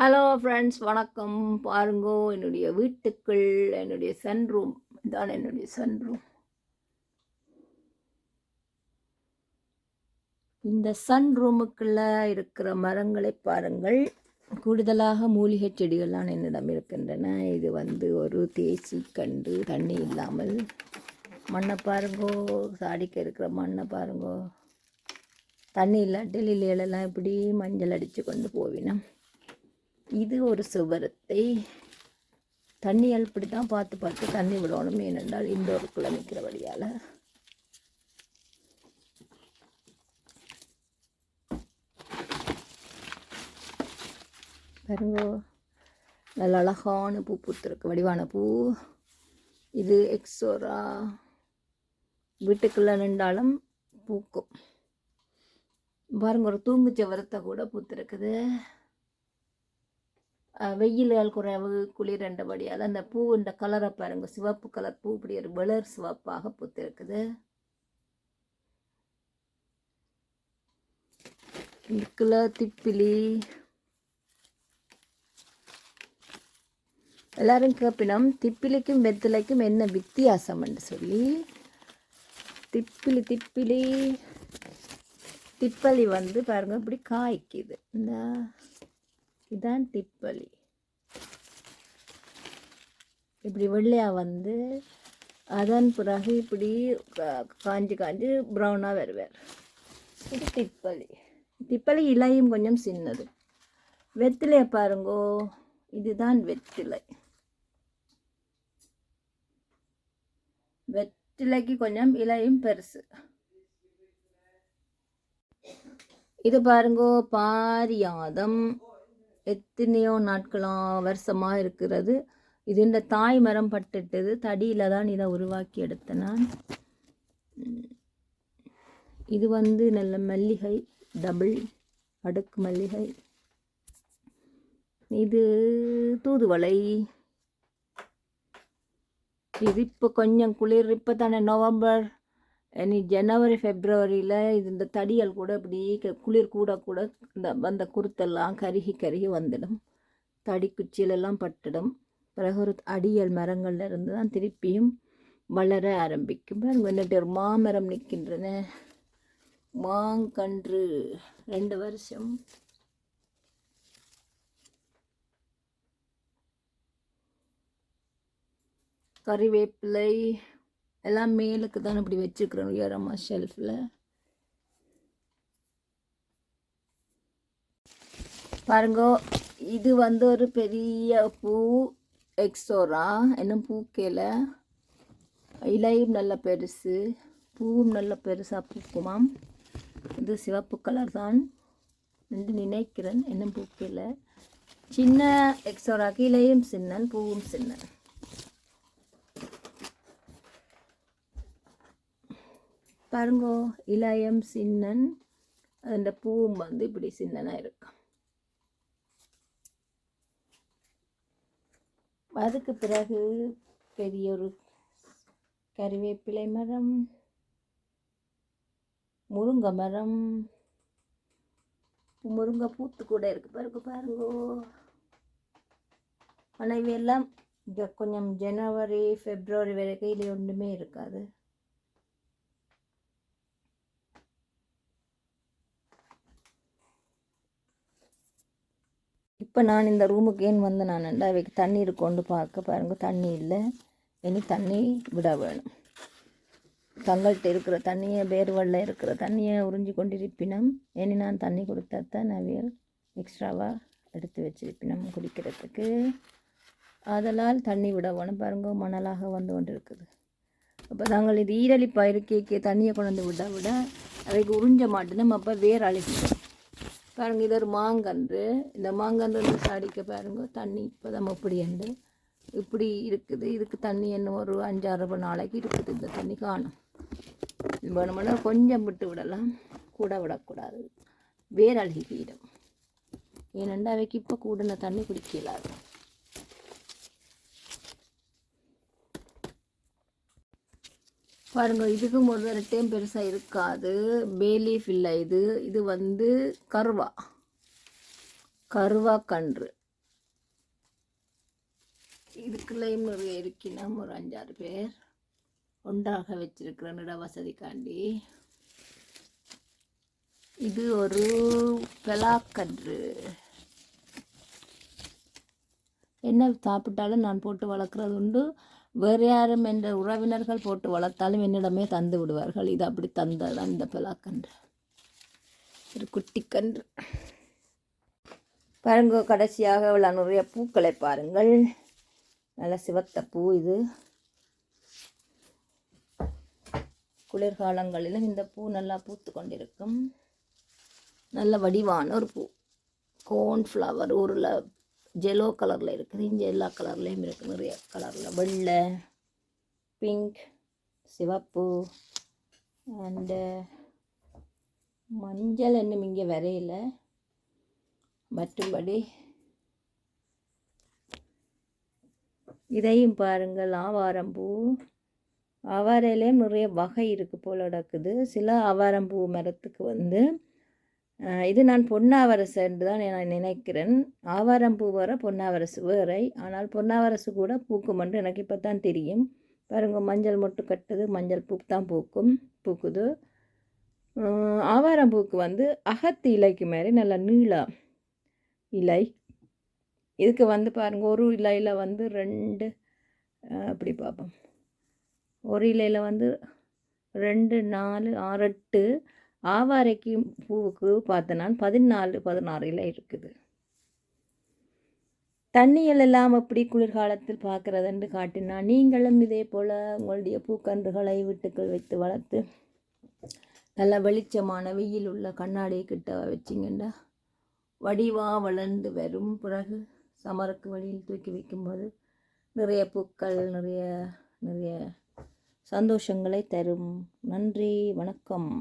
Hello friends, வணக்கம். பாருங்கோ, என்னுடைய வீட்டுக்குள் என்னுடைய சன்ரூம். இதான் என்னுடைய சன்ரூம். இந்த சன்ரூமுக்குள்ள இருக்கிற மரங்களை பாருங்கள். கூடுதலாக மூலிகை செடிகள்லாம் என்னிடம் இருக்கின்றன. இது ஒரு தேசி கண்டு, தண்ணி இல்லாமல். மண்ணை பாருங்கோ, சாடிக்க இருக்கிற மண்ணை பாருங்கோ. தண்ணி இல்லாட்டில் இலையெல்லாம் இப்படி மஞ்சள் அடித்து கொண்டு போவினோம். இது ஒரு சுவரத்தை தண்ணி இப்படி தான் பார்த்து பார்த்து தண்ணி விடணும். ஏனென்றால் இண்டோருக்குள்ள நிற்கிறபடியால். பாருங்கோ, நல்ல அழகான பூ பூத்திருக்கு, வடிவான பூ. இது எக்ஸோரா. வீட்டுக்குள்ளே நின்றாலும் பூக்கும். பாருங்க, ஒரு தூங்கு செவரத்தை கூட பூத்திருக்குது. வெயில்கள் குறைவு, குளிர் ரெண்டபடியால் அந்த பூவுண்ட கலரை பாருங்க, சிவப்பு கலர் பூ இப்படி ஒரு வெளிர் சிவப்பாக பூத்திருக்குது. இதுக்குள்ள திப்பிலி. எல்லாரும் கேப்பினோம், திப்பிலிக்கும் வெத்திலைக்கும் என்ன வித்தியாசம் என்று சொல்லி. திப்பலி பாருங்க இப்படி காய்க்குது. இதான் திப்பலி. இப்படி வெள்ளையாக அதன் பிறகு இப்படி காஞ்சி ப்ரௌனாக வருவார். இது திப்பலி இலையும் கொஞ்சம் சின்னது. வெத்திலையை பாருங்கோ, இதுதான் வெத்திலைக்கு கொஞ்சம் இலையும் பெருசு. இது பாருங்கோ, பாரியாதம். எத்தனையோ நாட்களாக வருஷமாக இருக்கிறது. இது இந்த தாய் மரம் பட்டுட்டது. தடியில் தான் இதை உருவாக்கி எடுத்த நான். இது நல்ல மல்லிகை, டபுள் அடுக்கு மல்லிகை. இது தூதுவளை. இது இப்போ கொஞ்சம் குளிர். இப்போ தானே நவம்பர், இனி ஜனவரி பிப்ரவரியில் இந்த தடியல் கூட இப்படி குளிர் கூட இந்த குருத்தெல்லாம் கருகி வந்துடும். தடி குச்சியிலெல்லாம் பட்டுடும். பிறகு ஒரு அடியல் மரங்கள்ல இருந்து தான் திருப்பியும் வளர ஆரம்பிக்கும். வந்துட்டு ஒரு மாமரம் நிற்கின்றன. மாங்கன்று 2 வருஷம். கறிவேப்பிலை எல்லாம் மேலுக்கு தான் இப்படி வச்சுருக்குறோம் உயரமாக ஷெல்ஃபில். பாருங்கோ, இது ஒரு பெரிய பூ, எக்ஸோரா. இன்னும் பூக்கையில் இலையும் நல்ல பெருசு, பூவும் நல்ல பெருசாக பூக்குமாம். இது சிவப்பு கலர் தான் என்று நினைக்கிறேன். இன்னும் பூக்கையில் சின்ன எக்ஸோராக்கு இலையும் சின்னன், பூவும் சின்னன். பாருங்கோ, இலையம் சின்னன், அந்த பூவும் இப்படி சின்னனாக இருக்கும். அதுக்கு பிறகு பெரிய ஒரு கறிவேப்பிலை மரம், முருங்கை மரம். முருங்கை பூத்து கூட இருக்கு. பாருங்கோ. ஆனால் இவையெல்லாம் கொஞ்சம் ஜனவரி பிப்ரவரி வரைக்கும் இது ஒன்றுமே இருக்காது. இப்போ நான் இந்த ரூமுக்கு ஏன் நான் அவைக்கு தண்ணீர் கொண்டு பார்க்க பாருங்க, தண்ணி இல்லை. இனி தண்ணி விட வேணும். தங்கள்கிட்ட இருக்கிற தண்ணியை, வேர்வெளில் இருக்கிற தண்ணியை உறிஞ்சி கொண்டிருப்பினோம். இனி நான் தண்ணி கொடுத்தா தான் அவையல் எக்ஸ்ட்ராவாக எடுத்து வச்சிருப்பினோம் குடிக்கிறதுக்கு. அதனால் தண்ணி விட வேணும். பாருங்க, மணலாக கொண்டு இருக்குது. அப்போ நாங்கள் இது ஈரலிப்பாக இருக்கைக்கு தண்ணியை கொண்டு விட அவைக்கு உறிஞ்ச மாட்டேனோம். அப்போ வேர் அழுகிடும். பாருங்கள், இது ஒரு மாங்கன்று. இந்த மாங்கன்று சாடிக்க பாருங்க, தண்ணி இப்போ தான் இப்படி இருக்குது. இதுக்கு தண்ணி என்ன ஒரு 5-6 நாளைக்கு இருக்குது. இந்த தண்ணி காணும். வேணுமென்னா கொஞ்சம் விட்டு விடலாம், கூட விடக்கூடாது. வேர் அழுகிடும். ஏனெண்டா அவைக்கு இப்போ கூடின தண்ணி குடிக்கலாது. பாருங்க, இதுக்கும் ஒரு டைம் பெருசாக இருக்காது. பேலீஃப் இல்லை. இது கருவா கன்று. இதுக்குள்ளேயும் நிறைய இருக்கணும். ஒரு 5-6 பேர் ஒன்றாக வச்சிருக்கிறேன் இட வசதிக்காண்டி. இது ஒரு பலாக்கன்று. என்ன சாப்பிட்டாலும் நான் போட்டு வளர்க்குறது உண்டு. வேறு யாரும் என்ற உறவினர்கள் போட்டு வளர்த்தாலும் என்னிடமே தந்து விடுவார்கள். இது அப்படி தந்ததான் இந்த பலாக்கன்று, ஒரு குட்டிக்கன்று. பாருங்க, கடைசியாக உள்ள நிறைய பூக்களை பாருங்கள். நல்ல சிவத்த பூ. இது குளிர்காலங்களிலும் இந்த பூ நல்லா பூத்து கொண்டிருக்கும். நல்ல வடிவான ஒரு பூ. கோர்ன்ஃப்ளவர் ஊரில் ஜெலோ கலரில் இருக்குது, இங்கே எல்லா கலர்லேயும் இருக்குது. நிறைய கலரில் வெள்ளை, பிங்க், சிவப்பு அண்டு மஞ்சள் இன்னும் இங்கே வரையில. மற்றபடி இதையும் பாருங்கள், ஆவாரம்பூ. ஆவாரையிலேயும் நிறைய வகை இருக்குது போல் நடக்குது. சில ஆவாரம்பூ மரத்துக்கு வந்து இது நான் பொன்னாவரசு என்று தான் நான் நினைக்கிறேன். ஆவாரம்பூ வேறு, பொன்னாவரசு வேறை. ஆனால் பொன்னாவரசு கூட பூக்கும் என்று எனக்கு இப்போ தான் தெரியும். பாருங்கள், மஞ்சள் மொட்டு கட்டுது, மஞ்சள் பூ தான் பூக்குது. ஆவாரம்பூக்கு வந்து அகத்து இலைக்கு மாதிரி நல்ல நீள இலை. இதுக்கு வந்து பாருங்கள், ஒரு இலையில் வந்து 2 அப்படி பார்ப்போம். ஒரு இலையில் வந்து 2, 4, 6, 8. ஆவாரைக்கு பூவுக்கு பார்த்தனா 14, 16 இலை இருக்குது. தண்ணிகள் எல்லாம் எப்படி குளிர்காலத்தில் பார்க்குறதுன்னு காட்டினா, நீங்களும் இதே போல் உங்களுடைய பூக்கன்றுகளை வீட்டுக்குள் வைத்து வளர்த்து நல்ல வெளிச்சமான வெயில் உள்ள கண்ணாடி கிட்ட வச்சிங்கன்னா வடிவாக வளர்ந்து வரும். பிறகு சமருக்கு வழியில் தூக்கி வைக்கும்போது நிறைய பூக்கள் நிறைய சந்தோஷங்களை தரும். நன்றி, வணக்கம்.